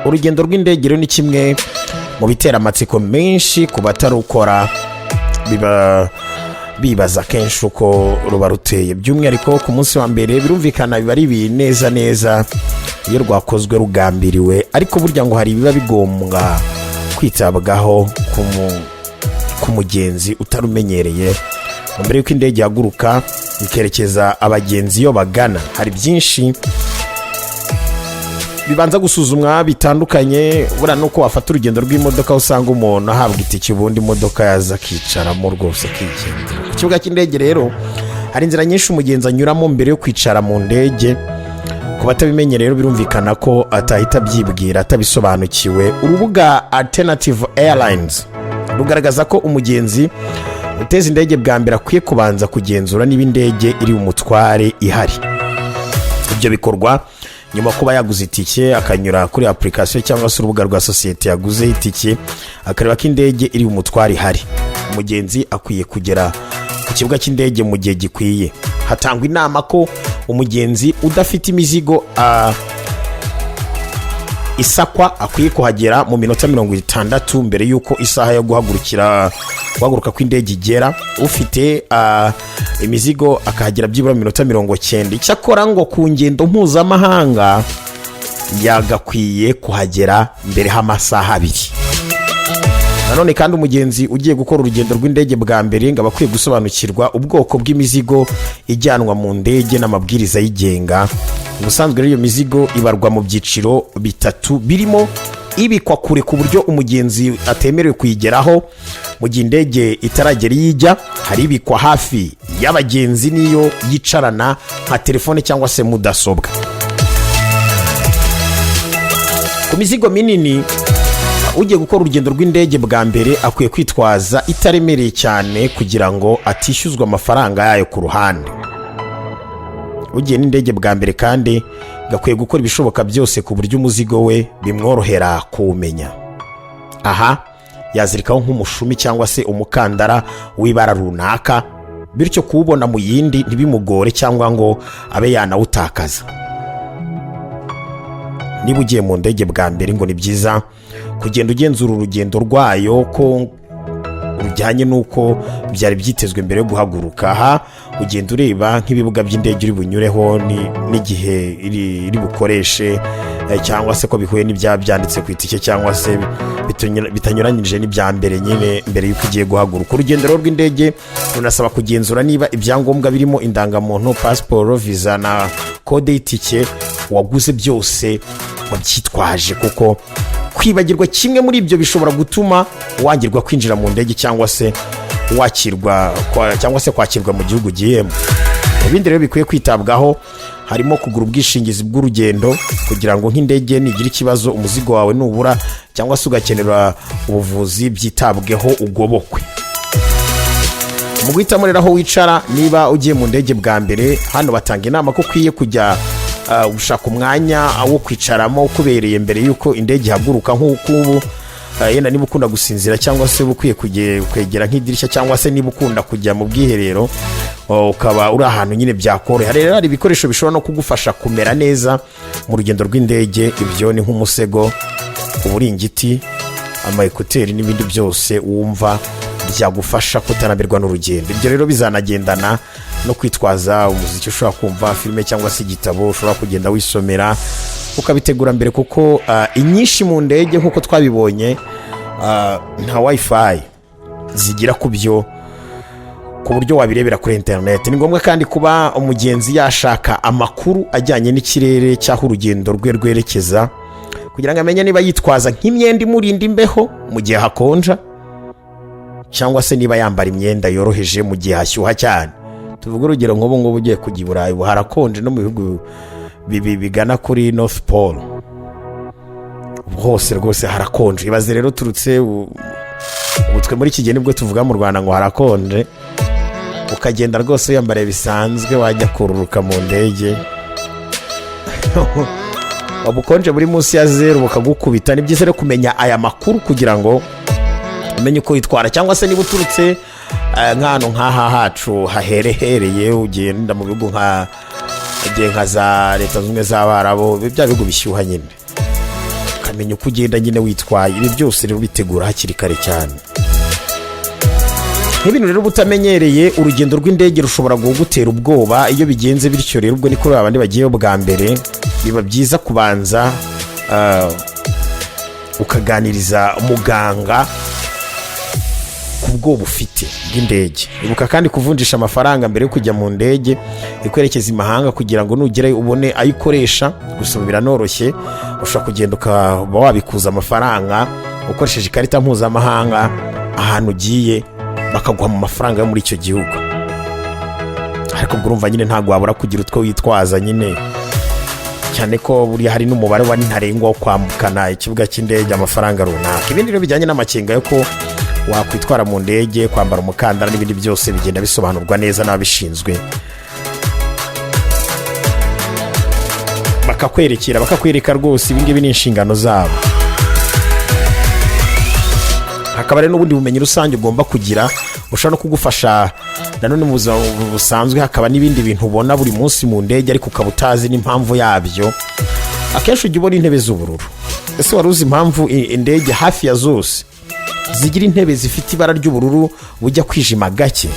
urugendo rw'indege rero ni kimwe mu bitera amatsiko menshi ku batarukora, bibaza kenshi uko ruba ruteye, by'umwihariko ku munsi wa mbere birumvikana biba ari neza neza iyo rwakozwe rugambiriwe, ariko burya ngo hari ibiba bigombwa kwitabwaho ku mugenzi utarumenyereye. Mbere y'uko indege yaguruka ikerekeza abagenzi iyo bagana, hari byinshi bibanza gusuzumwa bitandukanye. Buriya nuko wafata urugendo rw'imodoka usanga umuntu ahabwa itike, ubundi imodoka yaza akicaramo rwose akigendera. Ku kibuga cy'indege rero hari inzira nyinshi umugenzi anyuramo mbere yo kwicara mu ndege. Ku batabimenye rero birumvikana ko atahita abyibwira atabisobanukiwe. Urubuga Alternative Airlines rugaragaza ko umugenzi uteza indege bwa mbere akwiye kubanza kugenzura niba indege iri umutware ihari. Ibyo bikorwa nyuma kuba yaguze itike, akanyura kuri application cyangwa se urubuga rwa sosiyete yaguze itike, akareba ko indege iri umutware ihari. Umugenzi akwiye kugera ku kibuga cy'indege mu gihe gikwiye. Hatangwa inama ko umugenzi udafite imizigo isakwa akwiye kuhagera mu minota 60 mbere y'uko isaha yo guhaguruka kw'indege igera. Ufite imizigo akahagera byibura mu minota 90. Icyakora ngo ku ngendo mpuzamahanga yagakwiye kuhagera mbere h'amasaha 2. Nanone kandi umugenzi ugiye gukora urugendo rw'indege bwa mbere ngo abakwiye gusobanukirwa ubwoko bw'imizigo ijyanwa mu ndege n'amabwiriza yigenga. Ubusanzwe iyo mizigo ibarwa mu byiciro 3 birimo ibikwa kure ku buryo umugenzi atemerewe kuyigeraho mu gihe indege itaragera iyijya. Hari ibikwa hafi y'abagenzi niyo yicarana nka telefone cyangwa se mudasobwa. Ku mizigo minini ugiye gukora urugendo rw'indege bwa mbere akwiye kwitwaza itaremereye cyane kugira ngo atishyuzwa amafaranga yayo ku ruhande. Ugiye n'indege bwa mbere kandi gakwiye gukora ibishoboka byose ku buryo umuzigo we bimworohera kuwumenya. Aha yazirikaho nk'umushumi cyangwa se umukandara w'ibara runaka, bityo kuwubona mu yindi ntibimugore cyangwa ngo abe yanawutakaza. Niba ugiye mu ndege bwa mbere ngo ni byiza kugenda ugenzura urugendo rwayo ko rujyanye n'uko byari byitezwe mbere yo guhaguruka. Aha ugenda ureba nk'ibibuga by'indege uri bunyureho n'igihe iri bukoreshe, cyangwa se ko bihuye byanditse ku itike cyangwa se bitanyuranyije n'ibya mbere nyine mbere y'uko ugiye guhaguruka. Urugendo rw'indege runasaba kugenzura niba ibyangombwa birimo indangamuntu, pasiporo, visa na kode y'itike waguze byose wabyitwaje, kuko kwibagirwa kimwe muri ibyo bishobora gutuma wangirwa kwinjira mu ndege cyangwa se kwakirwa mu gihugu ugiyemo. Ibindi rero bikwiye kwitabwaho harimo kugura ubwishingizi bw'urugendo kugira ngo nk'indege nigira ikibazo, umuzigo wawe nubura cyangwa se ugakenera ubuvuzi byitabweho ugobokwe. Mu guhitamo rero aho wicara niba ugiye mu ndege bwa mbere, hano batanga inama ko ukwiye kujya gushaka umwanya wo kwicaramo kubereye mbere y'uko indege ihaguruka. nk'uko ubu yenda niba ukunda gusinzira cyangwa se ukwiye kwegera nk'idirishya, cyangwa se niba ukunda kujya mu bwiherero ukaba uri ahantu nyine byakoroha. Rero hari ibikoresho bishobora no kugufasha kumera neza mu rugendo rw'indege. Ibyo ni nk'umusego, uburingiti, amayekuteri n'ibindi byose wumva byagufasha kutanabirwa n'urugendo. Ibyo rero bizanagendana no kwitwaza umuziki ushobora kumva, filime cyangwa se igitabo ushobora kugenda wisomera ukabitegura mbere, kuko inyinshi mu ndege nk'uko twabibonye nta wifi zigira ku buryo wabirebera kuri internet. Ni ngombwa kandi kuba umugenzi yashaka amakuru ajyanye n'ikirere cy'aho urugendo rwe rwerekeza kugira ngo amenye niba yitwaza nk'imyenda imurinda imbeho mu gihe hakonja, cyangwa se niba yambara imyenda yoroheje mu gihe hashyuha cyane. Tuvuga urugero nk'ubu ngubu ugiye kujya i Burayi, ubu harakonje no mu bihugu bigana kuri North Pole hose rwose harakonje. Ibaze rero turutse twe muri iki gihe nibwo tuvuga mu Rwanda ngo harakonje, ukagenda rwose yambariye bisanzwe wajya kururuka mu ndege ubukonje buri munsi ya 0 bukagukubita. Ni byiza rero kumenya aya makuru kugira ngo umenye uko witwara, cyangwa se niba uturutse nk'ahantu nk'aha hacu haherehereye ugenda mu bihugu nka za Leta Zunze z'Abarabu, bya bihugu bishyuha nyine, ukamenya uko ugenda nyine witwaye. Ibi byose rero bitegura hakiri kare cyane. Nk'ibintu rero utamenyereye, urugendo rw'indege rushobora kugutera ubwoba. Iyo bigenze bityo rero ubwo niko abandi bagiyeyo bwa mbere, biba byiza kubanza ukaganiriza muganga ku bwoba ufite bw'indege. Ibuka kandi kuvunjisha amafaranga mbere yo kujya mu ndege ikwerekeza imahanga, kugira ngo nugerayo ubone ayo ukoresha. Gusa biranoroshye, ushobora kugenda ukaba wabikuza amafaranga ukoresheje ikarita mpuzamahanga, ahantu ugiye bakaguha mu mafaranga yo muri icyo gihugu. Ariko urumva nyine ntabwo wabura kugira utwo witwaza nyine, cyane ko buriya hari n'umubare wa ntarengwa wo kwambukana ikibuga cy'indege amafaranga runaka. Ibindi rero bijyanye n'amakenga yo ko wakwitwara mu ndege, kwambara umukandara n'ibindi byose bigenda bisobanurwa neza n'ababishinzwe, bakakwereka rwose ibingibi ni inshingano zabo. Hakaba rero n'ubundi bumenyi rusange ugomba kugira bushobora no kugufasha nanone mu buzima busanzwe. Hakaba n'ibindi bintu ubona buri munsi mu ndege ariko ukaba utazi n'impamvu yabyo. Akenshi ujya ubona intebe z'ubururu. Ese wari uzi impamvu indege hafi ya zose zigira intebe zifite ibara ry'ubururu bujya kwijima gake?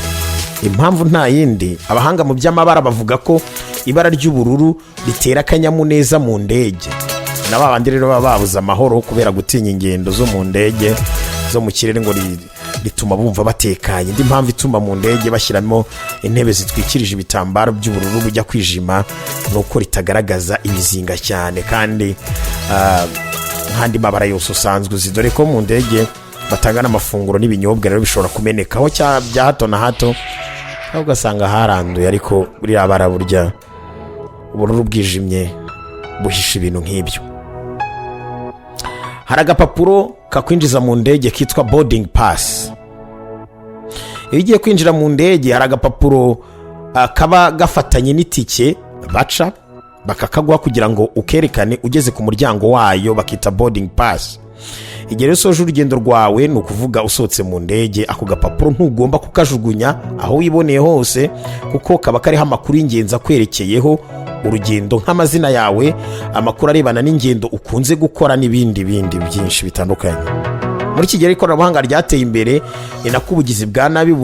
Impamvu nta yindi, abahanga mu by'amabara bavuga ko ibara ry'ubururu ritera akanyamuneza mu ndege. Na babandi rero baba babuze amahoro kubera gutinya ingendo zo mu ndege zo mu kirere ngo rituma bumva batekanye. Indi mpamvu ituma mu ndege bashyiramo intebe zitwikirije ibitambaro by'ubururu bujya kwijima nuko ritagaragaza ibizinga cyane, kandi nk'andi mabara yose usanzwe uzi. Dore ko mu ndege batanga n'amafunguro n'ibinyobwa rero bishobora kumenekaho bya hato na hato, aho ugasanga haranduye. Ariko buriya bara burya ubururu bwijimye buhisha ibintu nk'ibyo. Hari agapapuro kakwinjiza mu ndege kitwa boarding pass. Iyo ugiye kwinjira mu ndege hari agapapuro kaba gafatanye n'itike baca bakakaguha kugira ngo ukerekane ugeze ku muryango wayo, bakita boarding pass. Igihe rero usoje urugendo rwawe, ni ukuvuga usohotse mu ndege, ako gapapuro ntugomba kukajugunya aho wiboneye hose, kuko kaba kariho amakuru y'ingenzi akwerekeyeho urugendo, nk'amazina yawe, amakuru arebana n'ingendo ukunze gukora n'ibindi byinshi bitandukanye. Muri iki gihe ikoranabuhanga ryateye imbere, ni nako ubugizi bwa nabi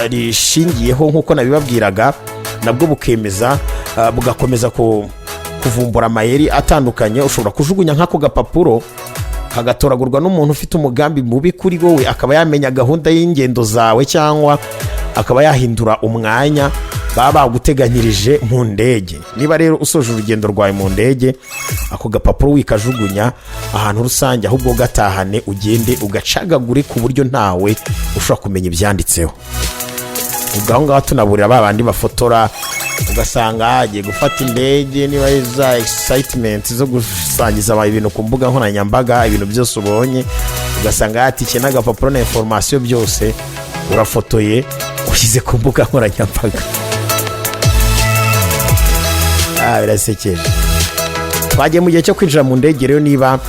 rishingiyeho nk'uko nabibabwiraga, nabwo bugakomeza kuvumbura amayeri atandukanye. Ushobora kujugunya nk'ako gapapuro kagatoragurwa n'umuntu ufite umugambi mubi kuri wowe, akaba yamenya gahunda y'ingendo zawe, cyangwa akaba yahindura umwanya baba baguteganyirije mu ndege. Niba rero usoje urugendo rwawe mu ndege, ako gapapuro wikajugunya ahantu rusange, ahubwo gatahane ugende ugacagagure ku buryo ntawe ushobora kumenya ibyanditseho. Ubwo aho ngaho tunaburira babandi bafotora, ugasanga agiye gufata indege, niba za excitement zo gusangiza ibintu ku mbuga nkoranyambaga, ibintu byose ubonye ugasanga yatike n'agapapuro na information byose urafotoye ushyize ku mbuga nkoranyambaga. Birasekeje. Twagiye mu gihe cyo kwinjira mu ndege rero, niba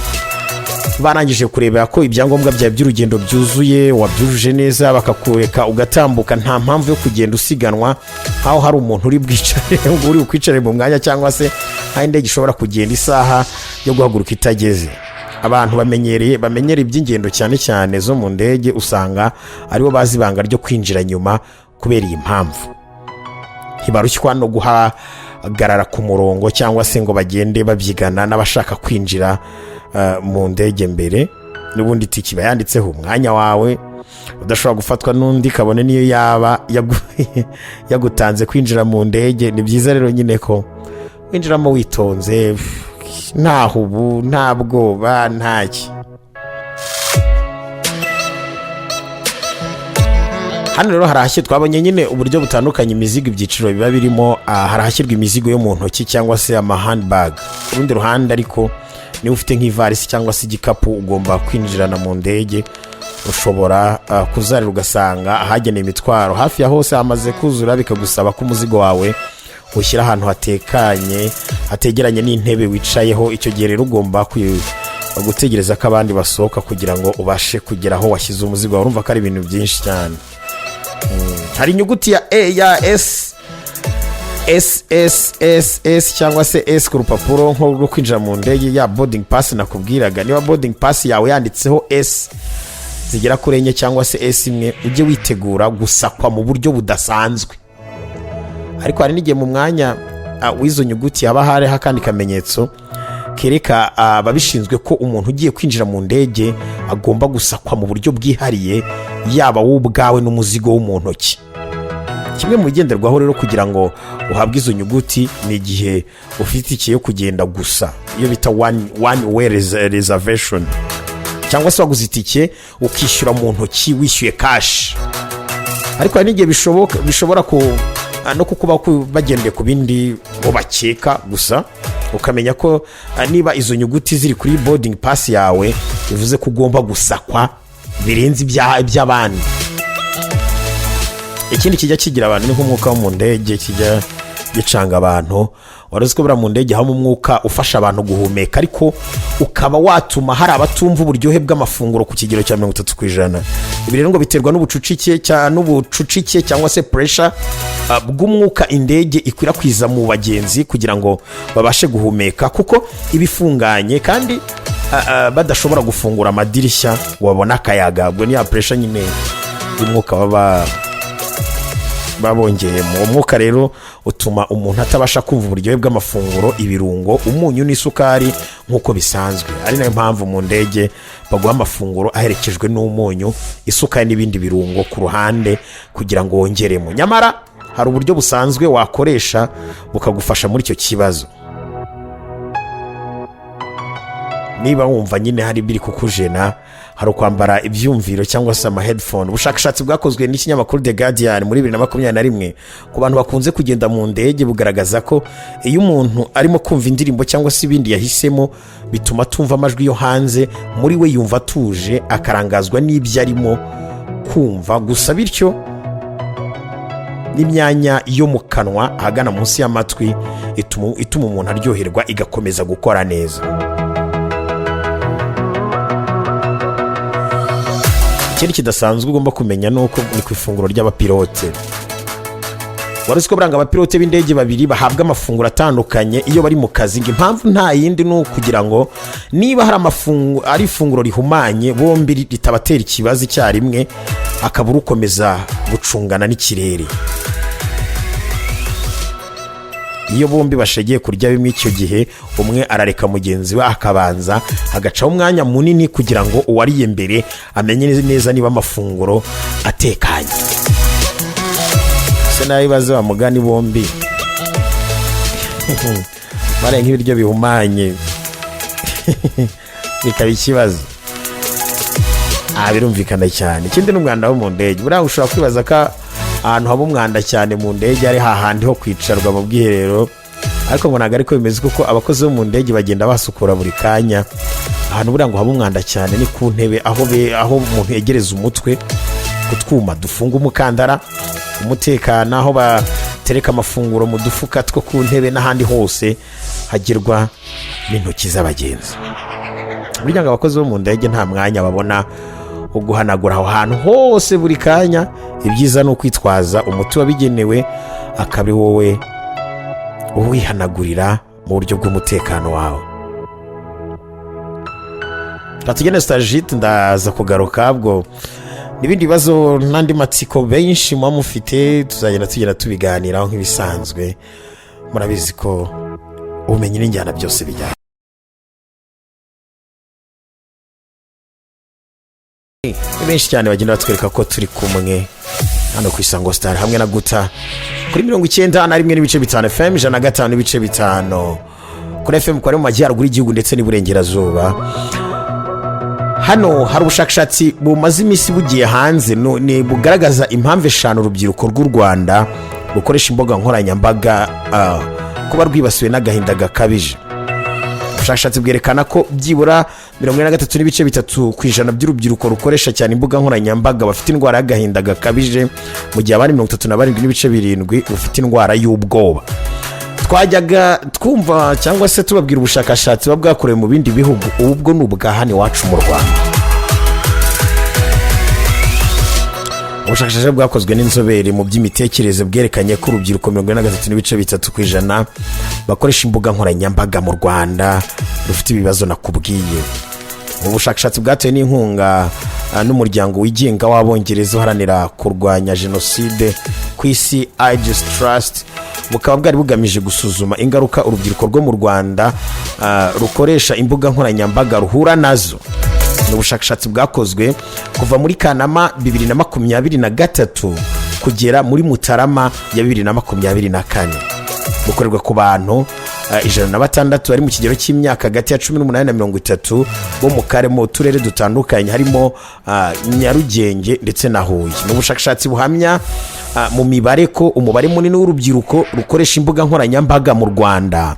barangije kureba ko ibyangombwa byawe by'urugendo byuzuye, wabyujuje neza, bakakureka ugatambuka, nta mpamvu yo kugenda usiganwa aho hari umuntu uri bwicare ngo uri ukwicare mu mwanya, cyangwa se aho indege ishobora kugenda isaha yo guhaguruka itageze. Abantu bamenyereye iby'ingendo cyane cyane zo mu ndege, usanga aribo bazi ibanga ryo kwinjira nyuma kubera iyi mpamvu. Ntibarushywa no guhagarara ku murongo cyangwa se ngo bagende babyigana n'abashaka kwinjira mu ndege mbere. N'ubundi itike iba yanditseho umwanya wawe, udashobora gufatwa n'undi kabone niyo yaba yagutanze kwinjira mu ndege. Ni byiza rero nyine ko winjiramo witonze, nta hubu, nta bwoba, ntaki. Hano rero harahashyirwa, twabonye nyine uburyo butandukanye imizigo, ibyiciro biba birimo. Harahashyirwa imizigo yo mu ntoki cyangwa se ama handbag. Ku rundi ruhande ariko, niba ufite nk'ivarisi cyangwa se igikapu ugomba kwinjirana mu ndege, ushobora kuzarira ugasanga ahagenewe imitwaro hafi ya hose hamaze kuzura, bikagusaba ko umuzigo wawe ushyira ahantu hatekanye, hategeranye n'intebe wicayeho. Icyo gihe rero ugomba gutegereza ko abandi basohoka kugira ngo ubashe kugera aho washyize umuzigo wawe. Urumva ko ari ibintu byinshi cyane. Hari inyuguti ya E ya S SSS cyangwa se S ku rupapuro nko rwo kwinjira mu ndege ya boarding pass nakubwiraga. Niba boarding pass yawe yanditseho S zigera kuri enye cyangwa se S imwe, ujye witegura gusakwa mu buryo budasanzwe. Ariko hari n'igihe mu mwanya w'izo nyuguti haba hariho akandi kamenyetso kereka ababishinzwe ko umuntu ugiye kwinjira mu ndege agomba gusakwa mu buryo bwihariye, yaba wowe ubwawe n'umuzigo wo mu ntoki. Kimwe mu bigenderwaho rero kugira ngo uhabwe izo nyuguti ni igihe ufite itike yo kugenda gusa, iyo bita one way reservation, cyangwa se waguze itike ukishyura mu ntoki wishyuye cash. Ariko hari n'igihe bishobora no kukuba bagendeye ku bindi ngo bakeka gusa, ukamenya ko niba izo nyuguti ziri kuri boarding pass yawe bivuze ko ugomba gusakwa birenze iby'abandi. Ikindi kijya kigira abantu ni nk'umwuka wo mu ndege, kijya gicanga abantu. Waruzi ko bura mu ndege hamo umwuka ufasha abantu guhumeka, ariko ukaba watuma hari abatumva uburyohe bw'amafunguro ku kigero cya 30%. Ibi rero ngo biterwa n'ubucucike cyangwa se pressure bw'umwuka indege ikwirakwiza mu bagenzi kugira ngo babashe guhumeka, kuko ibifunganye kandi badashobora gufungura amadirishya wabona akayaga. Ubwo ni ya pressure nyine y'umwuka babongeyemo. Uwo mwuka rero utuma umuntu atabasha kumva uburyohe bw'amafunguro, ibirungo, umunyu n'isukari nk'uko bisanzwe. Ari nayo mpamvu mu ndege baguha amafunguro aherekejwe n'umunyu, isukari n'ibindi birungo ku ruhande kugira ngo wongeremo. Nyamara hari uburyo busanzwe wakoresha bukagufasha muri icyo kibazo. Niba wumva nyine hari biri kukujena, hari ukwambara ibyumviro cyangwa se ama headphone. Ubushakashatsi bwakozwe n'ikinyamakuru The Guardian muri 2021 ku bantu bakunze kugenda mu ndege bugaragaza ko iyo umuntu arimo kumva indirimbo cyangwa se ibindi yahisemo, bituma tumva amajwi yo hanze, muri we yumva atuje, akarangazwa n'ibyo arimo kumva gusa, bityo n'imyanya yo mu kanwa ahagana munsi y'amatwi ituma umuntu aryoherwa, igakomeza gukora neza. Ikindi kidasanzwe ugomba kumenya nuko ni ku ifunguro ry'abapilote. Waruzi ko buranga abapilote b'indege babiri bahabwa amafunguro atandukanye iyo bari mu kazi. Impamvu nta yindi ni ukugira ngo niba hari ifunguro rihumanye, bombi ritabatera ikibazo icyarimwe, akabura ukomeza gucungana n'ikirere. Iyo bombi bashegeye kurya bimwe, icyo gihe umwe arareka mugenzi we akabanza agacaho umwanya munini kugira ngo uwariye mbere amenye neza niba amafunguro atekanye. Se nawe baze bamugani bombi bare nk'ibiryo bihumanye bikaba ikibazo. Birumvikana cyane. Ikindi n'umwanda wo mu ndege. Buriya ushobora kwibaza ko ahantu haba umwanda cyane mu ndege ari hahandi ho kwicarwa mu bwiherero, ariko ngo ntabwo ariko bimeze, kuko abakozi bo mu ndege bagenda basukura buri kanya. Ahantu buriya ngo haba umwanda cyane ni ku ntebe, aho umuntu yegereza umutwe ku twuma dufunga umukandara, umutekano, aho batereka amafunguro mu dufuka two ku ntebe, n'ahandi hose hagerwa n'intoki z'abagenzi. Burya ngo abakozi bo mu ndege nta mwanya babona wo guhanagura aho hantu hose buri kanya. Ibyiza ni ukwitwaza umuti wabigenewe, akaba wowe uwihanagurira mu buryo bw'umutekano wawe. Katugene Stajit ndaza kugaruka bwo n'ibindi bibazo n'andi matsiko benshi muba mufite, tugenda tubiganiraho nk'ibisanzwe. Murabizi ko ubumenyi n'injyana byose bijyana. Benshi cyane bagenda batwereka ko turi kumwe hano ku Isango Star hamwe na Guta kuri 91.5 FM, 105.5 kuri FM kwa mu majyaruguru y'igihugu ndetse n'iburengerazuba. Hano hari ubushakashatsi bumaze iminsi bugiye hanze ni bugaragaza impamvu 5 urubyiruko rw'u Rwanda rukoresha imboga nkoranyambaga kuba rwibasiwe n'agahinda gakabije. Ubushakashatsi bwerekana ko byibura 43.3% by'urubyiruko rukoresha cyane imbuga nkoranyambaga bafite indwara y'agahinda gakabije, mu gihe abandi 37.7% bafite indwara y'ubwoba. Twajyaga twumva cyangwa se tubabwira ubushakashatsi bwakorewe mu bindi bihugu, ubwo n'ubwa hano iwacu mu Rwanda. ubushakashatsi bwakozwe n'inzobere mu by'imitekerereze bwerekanye ko urubyiruko 43.3% bakoresha imbuga nkoranyambaga mu Rwanda rufite ibibazo nakubwiye. Ubu bushakashatsi bwatewe n'inkunga n'umuryango wigenga w'Abongereza uharanira kurwanya jenoside ku isi Aegis Trust, bukaba bwari bugamije gusuzuma ingaruka urubyiruko rwo mu Rwanda rukoresha imbuga nkoranyambaga ruhura nazo. Ubushakashatsi bwakozwe kuva muri Kanama 2023 kugera muri Mutarama ya 2024, bukorerwa ku bantu 106 bari mu kigero cy'imyaka hagati ya 18 na 30 bo mu karemo turere dutandukanye harimo Nyarugenge ndetse na Huye. Ubushakashatsi buhamya mu mibare ko umubare munini w'urubyiruko rukoresha imbuga nkoranyambaga mu Rwanda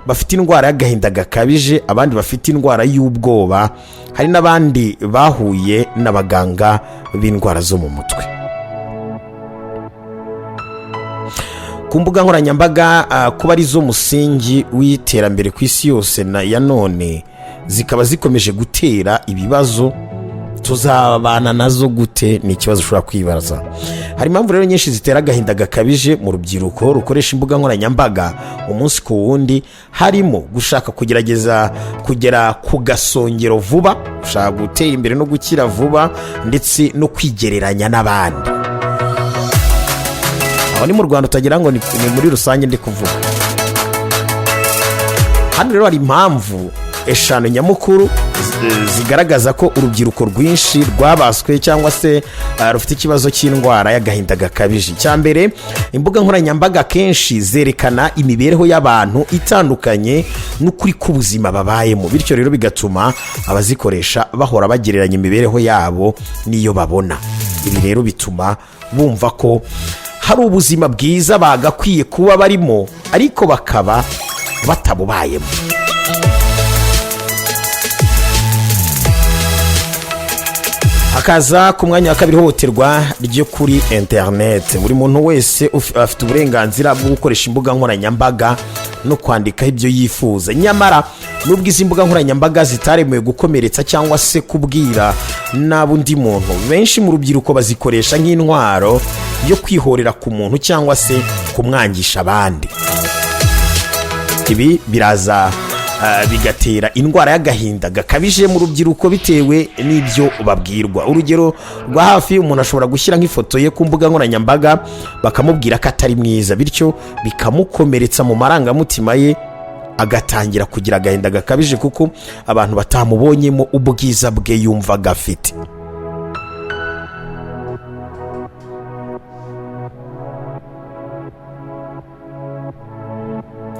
bafite indwara y'agahinda gakabije, abandi bafite indwara y'ubwoba, hari n'abandi bahuye n'abaganga b'indwara zo mu mutwe. Ku mbuga nkoranyambaga kuba ari zo musingi w'iterambere ku isi yose ya none, zikaba zikomeje gutera ibibazo. Tuzabana nazo gute? Ni ikibazo ushobora kwibaza. Hari impamvu rero nyinshi zitera agahinda gakabije mu rubyiruko rukoresha imbuga nkoranyambaga umunsi ku wundi, harimo gushaka kugerageza kugera ku gasongero vuba, gushaka gutera imbere no gukira vuba, ndetse no kwigereranya n'abandi. Aho ni mu Rwanda utagira ngo ni muri rusange ndi kuvuga. Hano rero hari impamvu 5 nyamukuru zigaragaza ko urubyiruko rwinshi rwabaswe cyangwa se rufite ikibazo cy'indwara y'agahinda gakabije. Cyambere, imbuga nkoranyambaga kenshi zerekana imibereho y'abantu itandukanye n'ukuri k'ubuzima babayemo, bityo rero bigatuma abazikoresha bahora bagereranya imibereho yabo niyo babona. Ibi rero bituma bumva ko hari ubuzima bwiza bagakwiye kuba barimo ariko bakaba batabubayemo. Hakaza ku mwanya wa kabiri ihohoterwa ryo kuri internet. Buri muntu wese afite uburenganzira bwo gukoresha imbuga nkoranyambaga no kwandika ibyo yifuza. Nyamara nubwo izi mbuga nkoranyambaga zitaremewe gukomeretsa cyangwa se kubwira n'abundi muntu, benshi mu rubyiruko bazikoresha nk'intwaro yo kwihorera ku muntu cyangwa se kumwangisha abandi. Ibi biraza bigatera indwara y'agahinda gakabije mu rubyiruko bitewe n'ibyo babwirwa. Urugero rwa hafi, umuntu ashobora gushyira nk'ifoto ye ku mbuga nkoranyambaga bakamubwira ko atari mwiza, bityo bikamukomeretsa mu marangamutima ye, agatangira kugira agahinda gakabije kuko abantu batamubonyemo ubwiza bwe yumva gafite.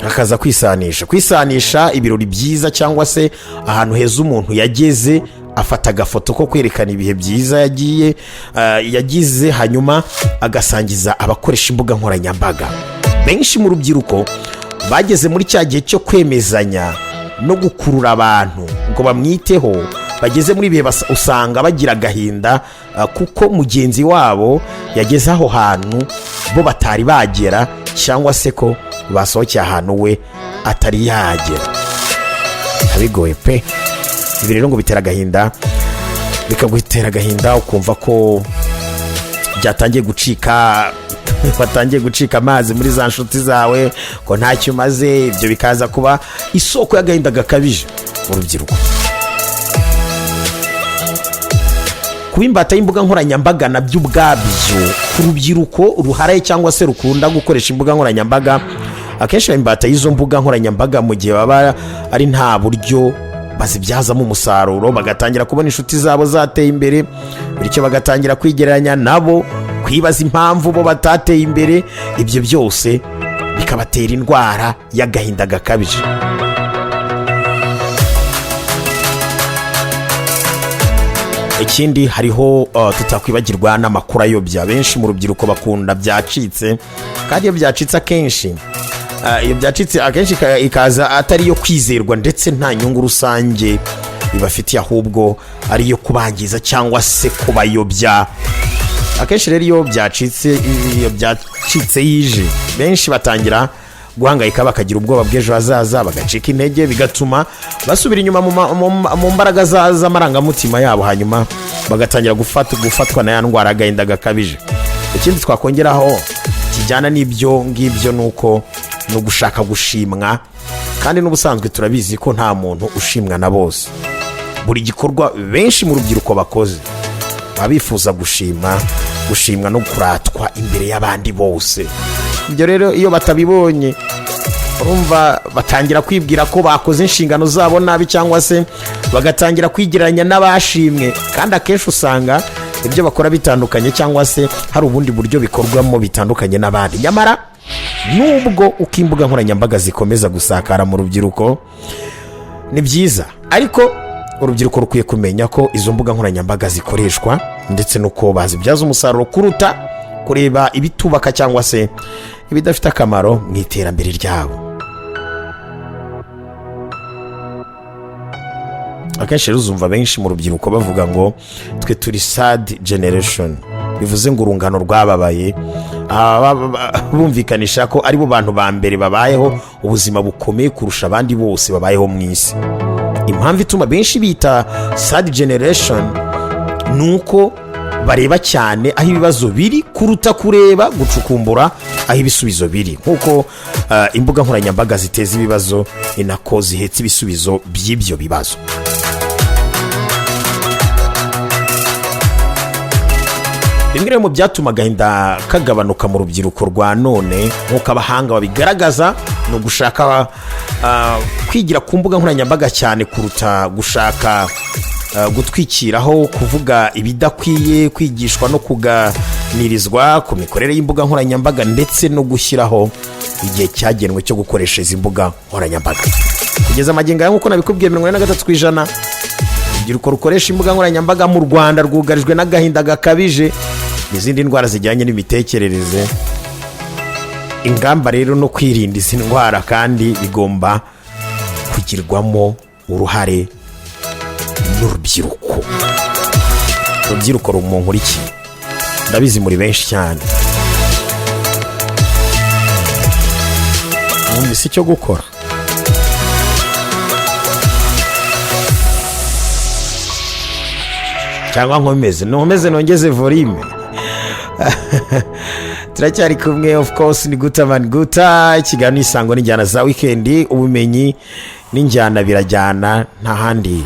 Hakaza kwisanisha ibirori byiza cyangwa se ahantu heza umuntu yageze, afata agafoto ko kwerekana ibihe byiza yagize, hanyuma agasangiza abakoresha imbuga nkoranyambaga. Benshi mu rubyiruko bageze muri cya gihe cyo kwemezanya no gukurura abantu ngo bamwiteho, bageze muri bihe usanga bagira agahinda kuko mugenzi wabo yageze aho hantu bo batari bagera, cyangwa se ko basohokeye ahantu we atari yagera. Abigoye pe. Ibi rero ngo bitera agahinda, bikagutera agahinda ukumva ko byatangiye gucika, batangiye gucika amazi muri za nshuti zawe, ko ntacyo umaze. Ibyo bikaza kuba isoko y'agahinda gakabije mu rubyiruko. Kuba imbata y'imbuga nkoranyambaga nabyo ubwabyo ku rubyiruko ruharaye cyangwa se rukunda gukoresha imbuga nkoranyambaga, akenshi imbata y'izo mbuga nkoranyambaga mu gihe baba ari nta buryo bazibyazamo umusaruro, bagatangira kubona inshuti zabo zateye imbere, bityo bagatangira kwigereranya nabo, kwibaza impamvu bo batateye imbere. Ibyo byose bikabatera indwara y'agahinda gakabije. Ikindi, hariho tutakwibagirwa n'amakuru ayobya. Benshi mu rubyiruko bakunda byacitse, kandi iyo byacitse akenshi iyo byacitse akenshi ikaza atari iyo kwizerwa ndetse nta nyungu rusange ibafitiye, ahubwo ari iyo kubangiza cyangwa se kubayobya. Akenshi rero iyo byacitse yije, benshi batangira guhangayika, bakagira ubwoba bw'ejo hazaza, bagacika intege, bigatuma basubira inyuma mu mbaraga z'amarangamutima yabo, hanyuma bagatangira gufatwa na ya ndwara y'agahinda gakabije. Ikindi twakongeraho kijyana n'ibyo ngibyo ni ugushaka gushimwa, kandi n'ubusanzwe turabizi ko nta muntu ushimwa na bose. Buri gikorwa benshi mu rubyiruko bakoze baba bifuza gushimwa no kuratwa imbere y'abandi bose. Ibyo rero iyo batabibonye, urumva batangira kwibwira ko bakoze inshingano zabo nabi, cyangwa se bagatangira kwigereranya n'abashimwe, kandi akenshi usanga ibyo bakora bitandukanye, cyangwa se hari ubundi buryo bikorwamo bitandukanye n'abandi. Nyamara nubwo uko imbuga nkoranyambaga zikomeza gusakara mu rubyiruko ni byiza, ariko urubyiruko rukwiye kumenya ko izo mbuga nkoranyambaga zikoreshwa ndetse n'uko bazibyaza umusaruro, kuruta kureba ibitubaka cyangwa se ibidafite akamaro mu iterambere ryabo. Akenshi uzumva benshi mu rubyiruko bavuga ngo twe turi sad generation, bivuze ngo urungano rwababaye, bumvikanisha ko aribo bantu ba mbere babayeho ubuzima bukomeye kurusha abandi bose babayeho mu isi. Impamvu ituma benshi bita sad generation ni uko bareba cyane aho ibibazo biri kuruta kureba gucukumbura aho ibisubizo biri. Nk'uko imbuga nkoranyambaga ziteza ibibazo, ni nako zihetse ibisubizo by'ibyo bibazo. Bimwe mu byatuma agahinda kagabanuka mu rubyiruko rwa none, nk'uko abahanga babigaragaza, ni ugushaka kwigira ku mbuga nkoranyambaga cyane kuruta gushaka gutwikiraho, kuvuga ibidakwiye, kwigishwa no kuganirizwa ku mikorere y'imbuga nkoranyambaga, ndetse no gushyiraho igihe cyagenwe cyo gukoresha izi mbuga nkoranyambaga. Kugeza amagingo aya, nk'uko nabikubwiye, 43% urubyiruko rukoresha imbuga nkoranyambaga mu Rwanda rwugarijwe n'agahinda gakabije n'izindi ndwara zijyanye n'imitekerereze. Ingamba rero no kwirinda izi ndwara kandi bigomba kugirwamo uruhare n'urubyiruko. Urubyiruko rumunkurikiye, ndabizi muri benshi cyane, mwumvise icyo gukora. Cyangwa nkomeze nongeze volume. Turacyari kumwe, of course, ni Gutaman Guta. Ikiganiro Isango n'injyana za weekend, ubumenyi n'injyana birajyana, nta handi